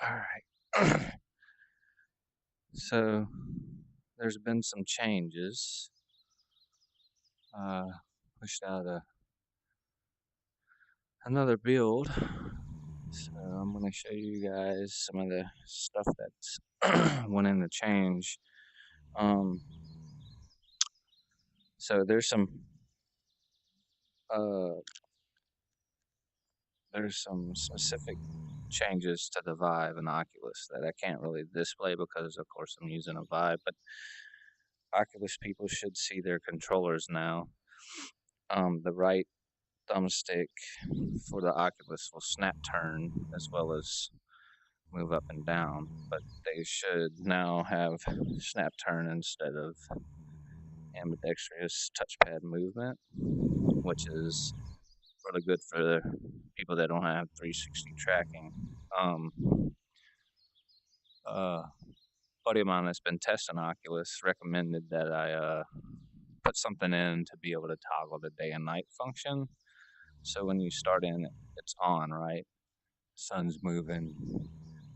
All right. So there's been some changes. Uh, Pushed out another build. So I'm gonna show you guys some of the stuff that's went in the change. Um, so uh there's some specific changes to the Vive and Oculus that I can't really display because of course I'm using a Vive, but Oculus people should see their controllers now. The right thumbstick for the Oculus will snap turn as well as move up and down, but they should now have snap turn instead of ambidextrous touchpad movement, which is really good for people that don't have 360 tracking. Um, uh, Buddy of mine that's been testing Oculus recommended that I put something in to be able to toggle the day and night function. So when you start in, it's on, right? Sun's moving,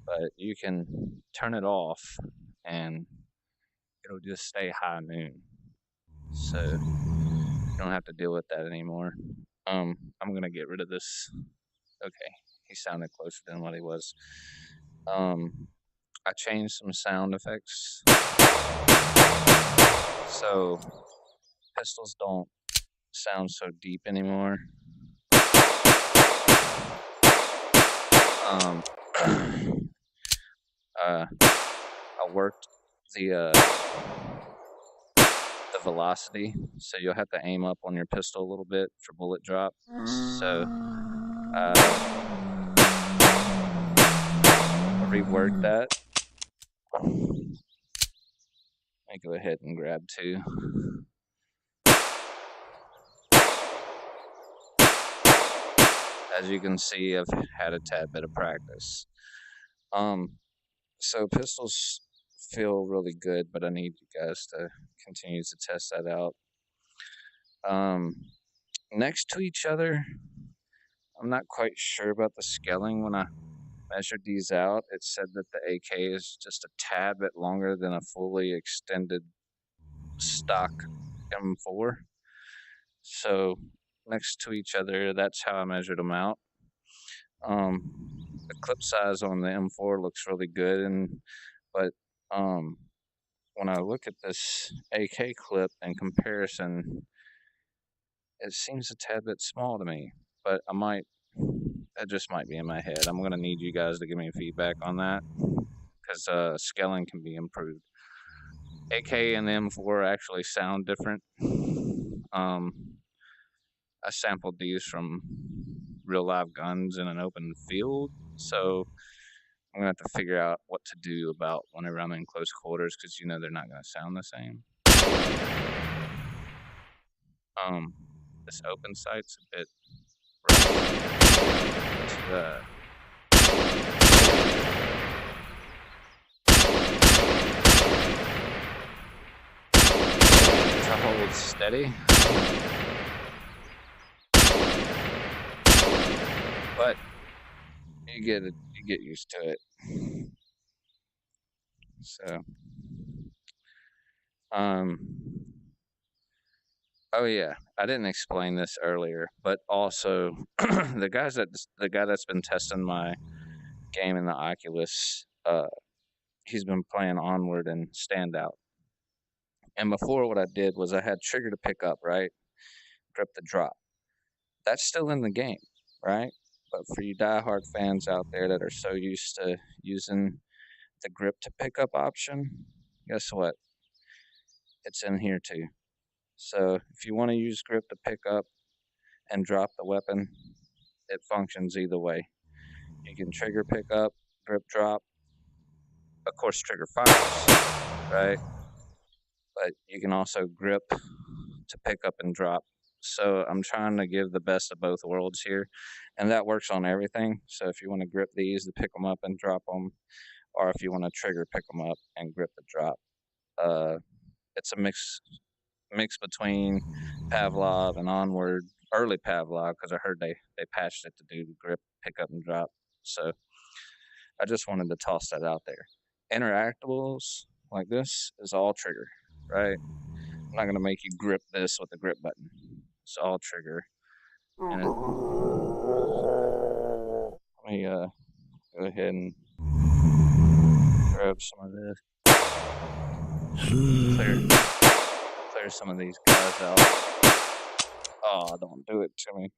but you can turn it off and it'll just stay high noon. So you don't have to deal with that anymore. I'm gonna get rid of this. Okay, he sounded closer than what he was. I changed some sound effects so pistols don't sound so deep anymore. Um, I worked the velocity, so you'll have to aim up on your pistol a little bit for bullet drop. So I reworked that. Let me go ahead and grab two. As you can see, I've had a tad bit of practice. So pistols feel really good, but I need you guys to continue to test that out. Next to each other, I'm not quite sure about the scaling. When I measured these out, it said that the AK is just a tad bit longer than a fully extended stock M4. So next to each other, that's how I measured them out. The clip size on the M4 looks really good, but when I look at this AK clip in comparison, it seems a tad bit small to me. But that just might be in my head. I'm gonna need you guys to give me feedback on that because scaling can be improved. AK and the M4 actually sound different. I sampled these from real live guns in an open field, so I'm gonna have to figure out what to do about whenever I'm in close quarters because they're not gonna sound the same. This open sight's a bit rough to hold steady. But you get used to it. So, oh yeah, I didn't explain this earlier, but also the guy that's been testing my game in the Oculus, he's been playing Onward and Standout. And before, what I did was I had trigger to pick up, right, grip to drop. That's still in the game, right? But for you diehard fans out there that are so used to using the grip to pick up option, guess what? It's in here too. So if you want to use grip to pick up and drop the weapon, it functions either way. You can trigger pick up, grip drop, of course trigger fires, right? But you can also grip to pick up and drop. So I'm trying to give the best of both worlds here, and that works on everything. So if you want to grip these to pick them up and drop them, or if you want to trigger pick them up and grip the drop, uh, it's a mix between Pavlov and Onward, early Pavlov, because I heard they patched it to do grip, pick up, and drop. So I just wanted to toss that out there. Interactables like this is all trigger, right? I'm not gonna make you grip this with the grip button. It's all trigger. And let me go ahead and grab some of this. Clear some of these guys out. Oh, don't do it to me.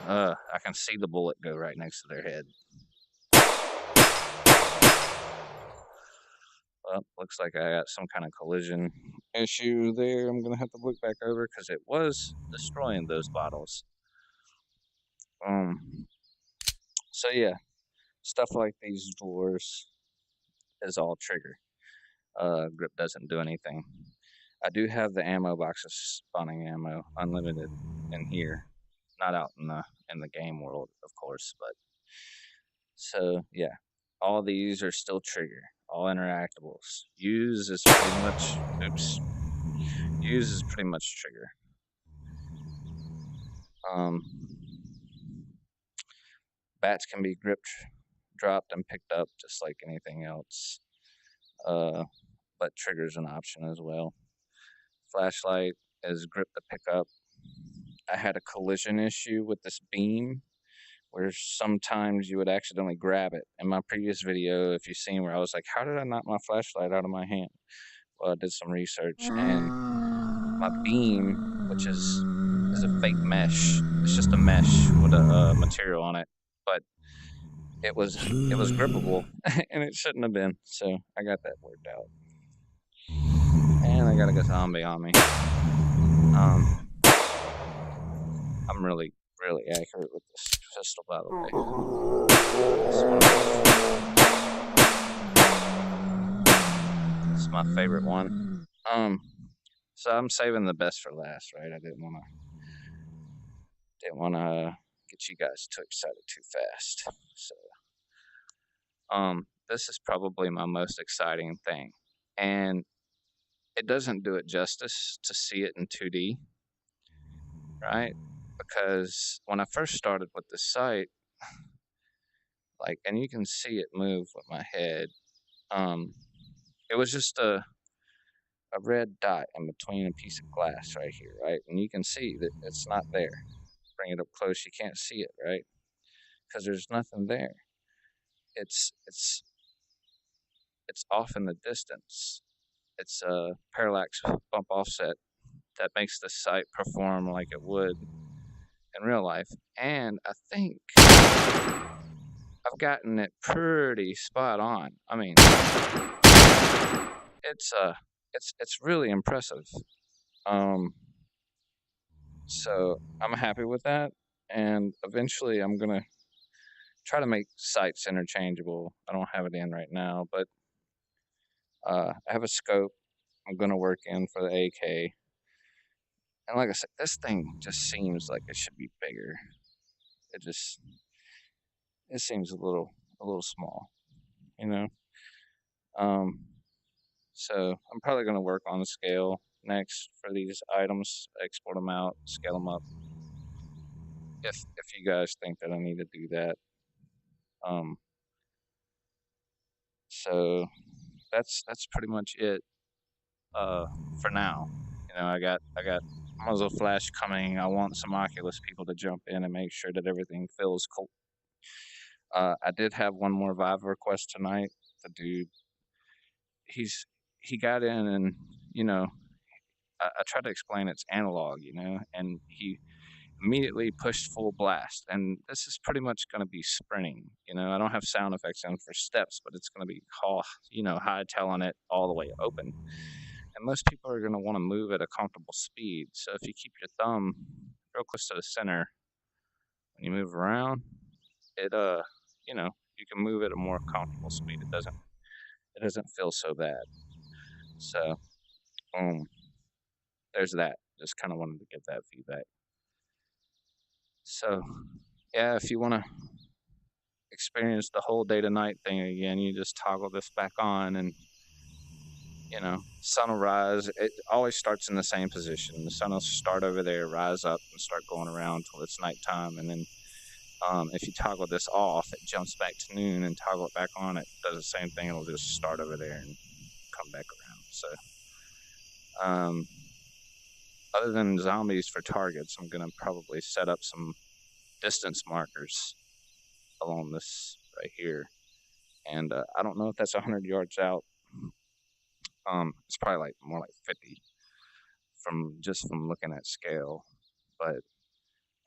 I can see the bullet go right next to their head. Well, looks like I got some kind of collision issue there. I'm gonna have to look back over because it was destroying those bottles. So yeah, stuff like these drawers is all trigger. Grip doesn't do anything. I do have the ammo boxes, spawning ammo, unlimited in here, not out in the game world, of course. But so yeah, all these are still trigger, all interactables. Use is pretty much trigger. Bats can be gripped, dropped, and picked up just like anything else. But trigger's an option as well. Flashlight is grip to pick up. I had a collision issue with this beam where sometimes you would accidentally grab it. In my previous video, if you've seen where I was like, how did I knock my flashlight out of my hand? Well, I did some research, and my beam, which is a fake mesh, it's just a mesh with a material on it, but it was grippable, and it shouldn't have been, so I got that worked out. And I got a zombie on me. I'm really accurate with this pistol, by the way. It's my favorite one. So I'm saving the best for last, right? I didn't wanna get you guys too excited too fast. So, this is probably my most exciting thing, and it doesn't do it justice to see it in 2D, right? Because when I first started with this site, like, and you can see it move with my head, it was just a red dot in between a piece of glass right here, right? And you can see that it's not there. Bring it up close, you can't see it, right? Because there's nothing there. It's off in the distance. It's a parallax bump offset that makes the site perform like it would in real life. And I think I've gotten it pretty spot on. I mean, it's really impressive. So I'm happy with that, and eventually I'm gonna try to make sites interchangeable. I don't have it in right now, but I have a scope I'm gonna work in for the AK. And like I said, this thing just seems like it should be bigger. It seems a little small, you know. So I'm probably gonna work on the scale next for these items, export them out, scale them up. If you guys think that I need to do that, so that's pretty much it for now. You know, I got muzzle flash coming. I want some Oculus people to jump in and make sure that everything feels cool. I did have one more Vive request tonight. The dude, he got in, and you know, I tried to explain it's analog, you know, and he immediately pushed full blast. And this is pretty much going to be sprinting. You know, I don't have sound effects in for steps, but it's going to be hightailing it all the way open. And most people are going to want to move at a comfortable speed. So if you keep your thumb real close to the center when you move around, it you know, you can move at a more comfortable speed. It doesn't feel so bad. So there's that. Just kind of wanted to get that feedback. So yeah, if you want to experience the whole day to night thing again, you just toggle this back on, and you know, sun will rise. It always starts in the same position. The sun will start over there, rise up, and start going around till it's nighttime. And then if you toggle this off, it jumps back to noon, and toggle it back on, it does the same thing. It'll just start over there and come back around. So, other than zombies for targets, I'm going to probably set up some distance markers along this right here. And I don't know if that's 100 yards out. It's probably like more like 50 from looking at scale. But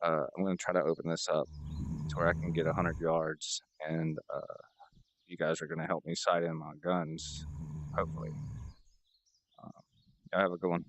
I'm going to try to open this up to where I can get 100 yards, and you guys are going to help me sight in my guns, hopefully. Y'all have a good one.